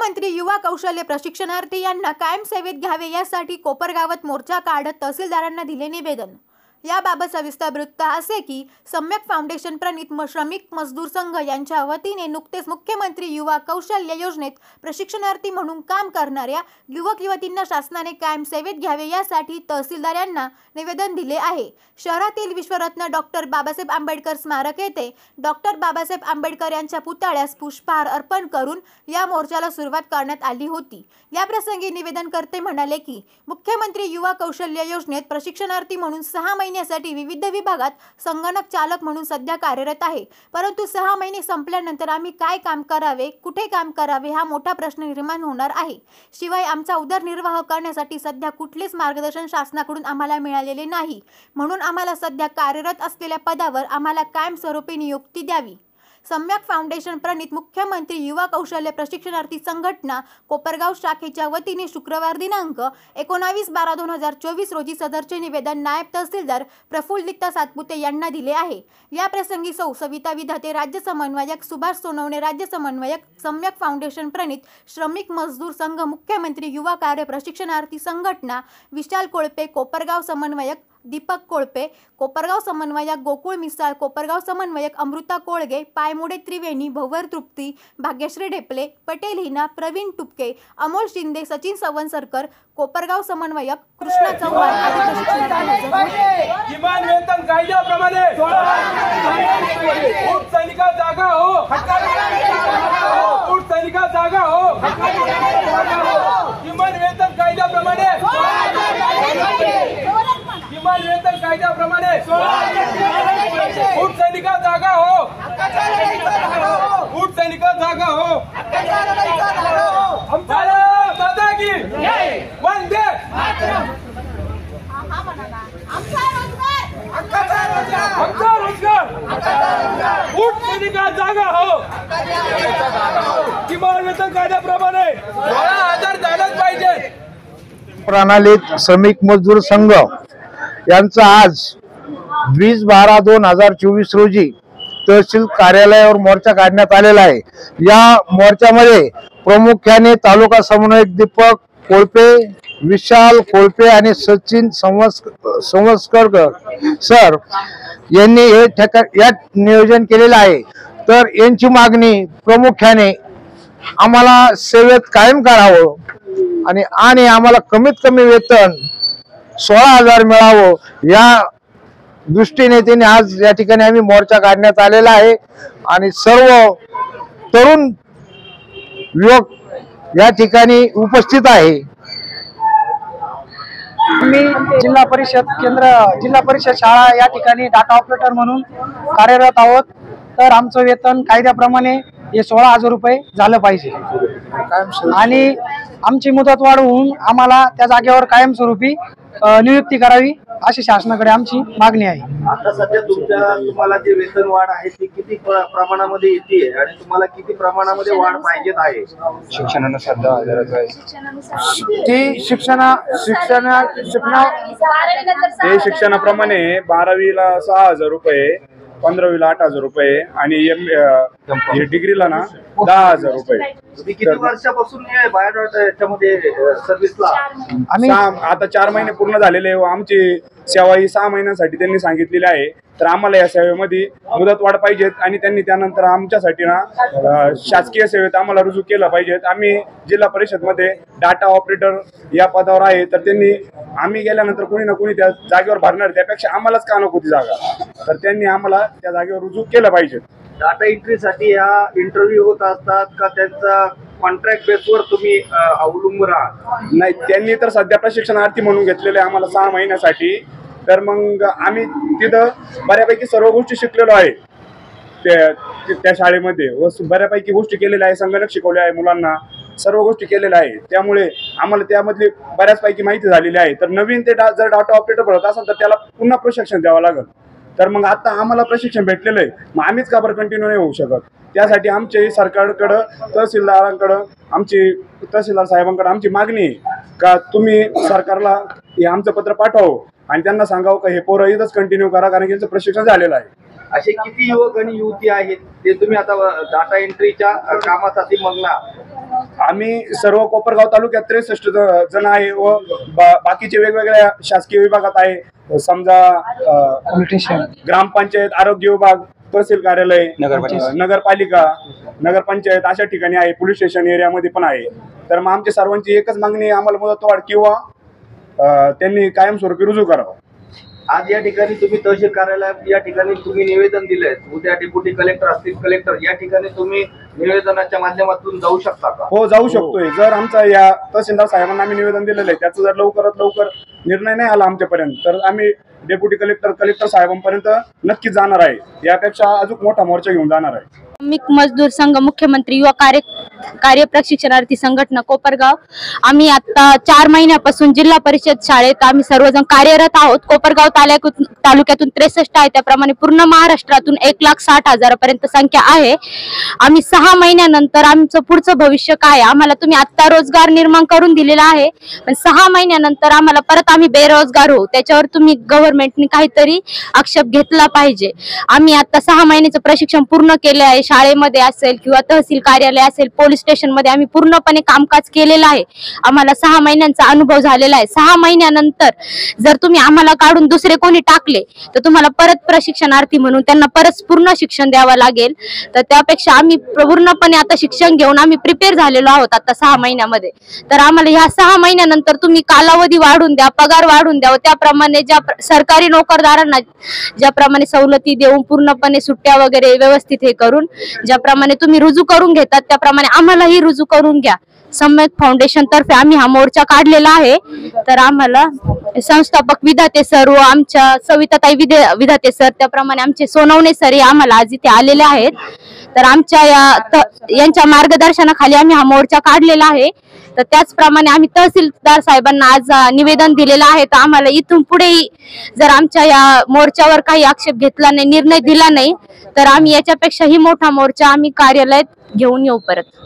मुख्यमंत्री युवा कौशल्य प्रशिक्षणार्थी यांना कायम सेवेत घ्यावे यासाठी कोपरगावात मोर्चा काढत तहसीलदारांना दिले निवेदन। याबाबत सविस्तर वृत्त असे की सम्यक फाउंडेशन प्रणित श्रमिक मजदूर संघ यांच्या वतीने नुकतेच मुख्यमंत्री युवा कौशल्य योजनेत प्रशिक्षणार्थी म्हणून काम करणाऱ्या युवक युवतींना शासनाने कायम सेवेत घ्यावे यासाठी तहसीलदार यांना निवेदन दिले आहे। शहरातील विश्वरत्न डॉक्टर बाबासाहेब आंबेडकर स्मारक येथे डॉक्टर बाबासाहेब आंबेडकर यांच्या पुतळ्यास पुष्पहार अर्पण करून या मोर्चाला सुरुवात करण्यात आली होती। या प्रसंगी निवेदनकर्ते म्हणाले की मुख्यमंत्री युवा कौशल्य योजनेत प्रशिक्षणार्थी म्हणून 6 महिन्यासाठी विविध विभागात संगणक चालक म्हणून सध्या कार्यरत आहे, परंतु 6 महिने संपल्यानंतर आम्ही काय काम करावे, कुठे काम करावे हा मोठा प्रश्न निर्माण होणार आहे। शिवाय आमचा उदरनिर्वाह करण्यासाठी सध्या कुठलेच मार्गदर्शन शासनाकडून आम्हाला मिळालेले नाही, म्हणून आम्हाला सध्या कार्यरत असलेल्या पदावर आम्हाला कायमस्वरूपी नियुक्ती द्यावी। सम्यक फाउंडेशन प्रणित मुख्यमंत्री युवा कौशल्य प्रशिक्षणार्थी संघटना कोपरगाव शाखेच्या वतीने शुक्रवार दिनांक 19/12/2024 रोजी सदरचे निवेदन नायब तहसीलदार प्रफुल्लिता सातपुते यांना दिले आहे। या प्रसंगी सविता विधाते राज्य समन्वयक, सुभाष सोनवणे राज्य समन्वयक, सम्यक फाउंडेशन प्रणित श्रमिक मजदूर संघ, मुख्यमंत्री युवा कार्य प्रशिक्षणार्थी संघटना विशाल कोळपे, कोपरगाव समन्वयक दीपक कोळपे, कोपरगाव समन्वयक गोकुळ मिसाळ, कोपरगाव समन्वयक अमृता कोळगे, पायमुडे त्रिवेणी, भवर तृप्ती, भाग्यश्री ढेपले, पटेल हिना, प्रवीण टुपके, अमोल शिंदे, सचिन सवनसरकर, कोपरगाव समन्वयक कृष्णा चव्हाण आदी प्रशिक्षणार्थी किमान वेतन कायद्याप्रमाणे सैनिका जागा हो, सैनिका जागा हो, किमान वेतन कायद्याप्रमाणे, किमान वेतन कायद्याप्रमाणे सैनिका जागा हो, सैनिका जागा हो, भारत माता की वंदे सैनिका जागा हो, किमान वेतन कायद्याप्रमाणे 16,000 झालंच पाहिजे। प्रणालीत श्रमिक मजदूर संघ यांचा आज 20/12/2024 रोजी तहसील कार्यालयावर मोर्चा काढण्यात आलेला आहे। या मोर्चामध्ये प्रामुख्याने तालुका समन्वयक दीपक कोळपे, विशाल कोळपे आणि सचिन संवस्कर सर यांनी हे नियोजन केलेलं आहे। तर यांची मागणी प्रामुख्याने आम्हाला सेवेत कायम करावं आणि आम्हाला कमीत कमी वेतन 16,000 मिळावं या दृष्टीने त्यांनी आज या ठिकाणी आम्ही मोर्चा काढण्यात आलेला आहे आणि सर्व तरुण युवक या ठिकाणी उपस्थित आहे। मी जिल्हा परिषद शाळा या ठिकाणी डाटा ऑपरेटर म्हणून कार्यरत आहोत। तर आमचं वेतन कायद्याप्रमाणे हे 16,000 रुपये झालं पाहिजे आणि आमची मुदत वाढवून आम्हाला त्या जागेवर कायमस्वरूपी नियुक्ती करावी अशी शासनाकडे आमची मागणी आहे। आता सध्या तुम्हाला जे वेतन वाढ आहे ती किती प्रमाणामध्ये येते आणि तुम्हाला किती प्रमाणामध्ये वाढ पाहिजे आहे? शिक्षणानुसार 10,000 आहे ती शिक्षणाप्रमाणे 12वीला 6,000 रुपये, 15वीला 8,000 रुपये आणि डिग्रीला ना 10,000 रुपये। तुम्ही किती वर्षापासून बायोडाटा याच्यामध्ये सर्व्हिसला? आम्ही आता 4 महिने पूर्ण झालेले व आमची सेवा ही 6 महिन्यांसाठी त्यांनी सांगितलेली आहे। तर आम्हाला या सेवेमध्ये मुदत वाढ पाहिजेत आणि त्यांनी त्यानंतर आमच्यासाठी ना शासकीय सेवेत आम्हाला रुजू केलं पाहिजेत। आम्ही जिल्हा परिषदमध्ये डाटा ऑपरेटर या पदावर आहे, तर त्यांनी आम्ही गेल्यानंतर कोणी ना कोणी त्या जागेवर भरणार, त्यापेक्षा आम्हालाच का नको ती जागा, तर त्यांनी आम्हाला त्या जागेवर रुजू केलं पाहिजे। डाटा एंट्रीसाठी ह्या इंटरव्ह्यू होत असतात का त्यांचा कॉन्ट्रॅक्ट बेसवर तुम्ही अवलंबून आहात? नाही, त्यांनी तर सध्या प्रशिक्षणार्थी म्हणून घेतलेले आम्हाला 6 महिन्यासाठी। तर मग आम्ही तिथं बऱ्यापैकी सर्व गोष्टी शिकलेलो आहे त्या शाळेमध्ये व बऱ्यापैकी गोष्टी केलेल्या आहे, संगणक शिकवले आहे मुलांना, सर्व गोष्टी केलेल्या आहे, त्यामुळे आम्हाला त्यामधली बऱ्याचपैकी माहिती झालेली आहे। तर नवीन ते जर डाटा ऑपरेटर भरत असेल तर त्याला पुन्हा प्रशिक्षण द्यावं लागेल। तर मग आता आम्हाला प्रशिक्षण भेटलेलं आहे, मग आम्हीच का बरं कंटिन्यू नाही होऊ शकत? त्यासाठी आमचे सरकारकडं तहसीलदार साहेबांकडे आमची मागणी आहे का तुम्ही सरकारला हे आमचं पत्र पाठवावं आणि त्यांना सांगावं का हे पोरं इथंच कंटिन्यू करा, कारण की यांचं प्रशिक्षण झालेलं आहे। असे किती युवक आणि युवती आहेत ते तुम्ही आता डाटा एंट्रीच्या कामासाठी मग्न? आम्ही सर्व कोपरगाव तालुक्यात 63 जण आहे व बाकीचे वेगवेगळ्या शासकीय विभागात आहे. समजा ग्रामपंचायत, आरोग्य विभाग, तहसील कार्यालय, नगरपालिका, नगरपंचायत अशा ठिकाणी आहे. पोलीस स्टेशन एरियामध्ये पण आहे. तर मग आमची सर्वांची एकच मागणी आहे, आम्हाला मुदतवाढ किंवा त्यांनी कायमस्वरूपी रुजू करावं. आज या ठिकाणी तुम्ही तहसील कार्यालयात या ठिकाणी तुम्ही निवेदन दिलंय. उद्या डेप्युटी कलेक्टर असतील, कलेक्टर या ठिकाणी तुम्ही निवेदनाच्या माध्यमातून जाऊ शकता का? हो, जाऊ शकतोय. जर आमचा या तहसीलदार साहेबांना आम्ही निवेदन दिलेलं आहे, त्याचा जर लवकरात लवकर निर्णय नाही आला आमच्यापर्यंत, तर आम्ही डेप्युटी कलेक्टर साहेबांपर्यंत नक्कीच जाणार आहे. यापेक्षा अजून मोठा मोर्चा घेऊन जाणार आहे. श्रमिक मजदूर संघ, मुख्यमंत्री युवा कार्य प्रशिक्षणार्थी संघटना कोपरगाव, आम्ही आता 4 महिन्यापासून जिल्हा परिषद शाळेत आम्ही सर्वजण कार्यरत आहोत. कोपरगाव तालुक्यातून 63 आहे, त्याप्रमाणे पूर्ण महाराष्ट्रातून 1,60,000 पर्यंत संख्या आहे. आम्ही 6 महिन्यानंतर आमचं पुढचं भविष्य काय, आम्हाला तुम्ही आता रोजगार निर्माण करून दिलेला आहे, पण 6 महिन्यानंतर आम्हाला परत आम्ही बेरोजगार होऊ, त्याच्यावर तुम्ही गव्हर्नमेंटने काहीतरी आक्षेप घेतला पाहिजे. आम्ही आता 6 महिन्याचं प्रशिक्षण पूर्ण केले आहे. शाळेमध्ये असेल किंवा तहसील कार्यालय असेल, पोलीस स्टेशन मध्ये आम्ही पूर्णपणे कामकाज केलेलं आहे. आम्हाला 6 महिन्यांचा अनुभव झालेला आहे. 6 महिन्यानंतर जर तुम्ही आम्हाला काढून दुसरे कोणी टाकले तर तुम्हाला परत प्रशिक्षणार्थी म्हणून त्यांना परत पूर्ण शिक्षण द्यावं लागेल. तर त्यापेक्षा आम्ही पूर्णपणे आता शिक्षण घेऊन आम्ही प्रिपेअर झालेलो आहोत आता 6 महिन्यामध्ये. तर आम्हाला ह्या 6 महिन्यानंतर तुम्ही कालावधी वाढून द्या, पगार वाढून द्यावं. त्याप्रमाणे ज्या सरकारी नोकरदारांना ज्याप्रमाणे सवलती देऊन पूर्णपणे सुट्ट्या वगैरे व्यवस्थित हे करून ज्याप्रमाणे तुम्ही रुजू करून घेतात त्याप्रमाणे आम्हालाही रुजू करून घ्या. सम्यक फाउंडेशन तर्फे आम्ही हा मोर्चा काढलेला आहे. तर आम्हाला संस्थापक विधाते सर व आमच्या सविताताई विधाते सर, त्याप्रमाणे आमचे सोनवणे सर आम्हाला आज इथे आलेले आहेत. तर आमच्या यांच्या मार्गदर्शनाखाली आम्ही हा मोर्चा काढलेला आहे. तर त्याचप्रमाणे आम्ही तहसीलदार साहेबांना आज निवेदन दिलेलं आहे. तर आम्हाला इथून पुढेही जर आमच्या या मोर्चावर काही आक्षेप घेतला नाही, निर्णय दिला नाही, तर आम्ही याच्यापेक्षाही मोठा मोर्चा आम्ही कार्यालयात घेऊन येऊ परत.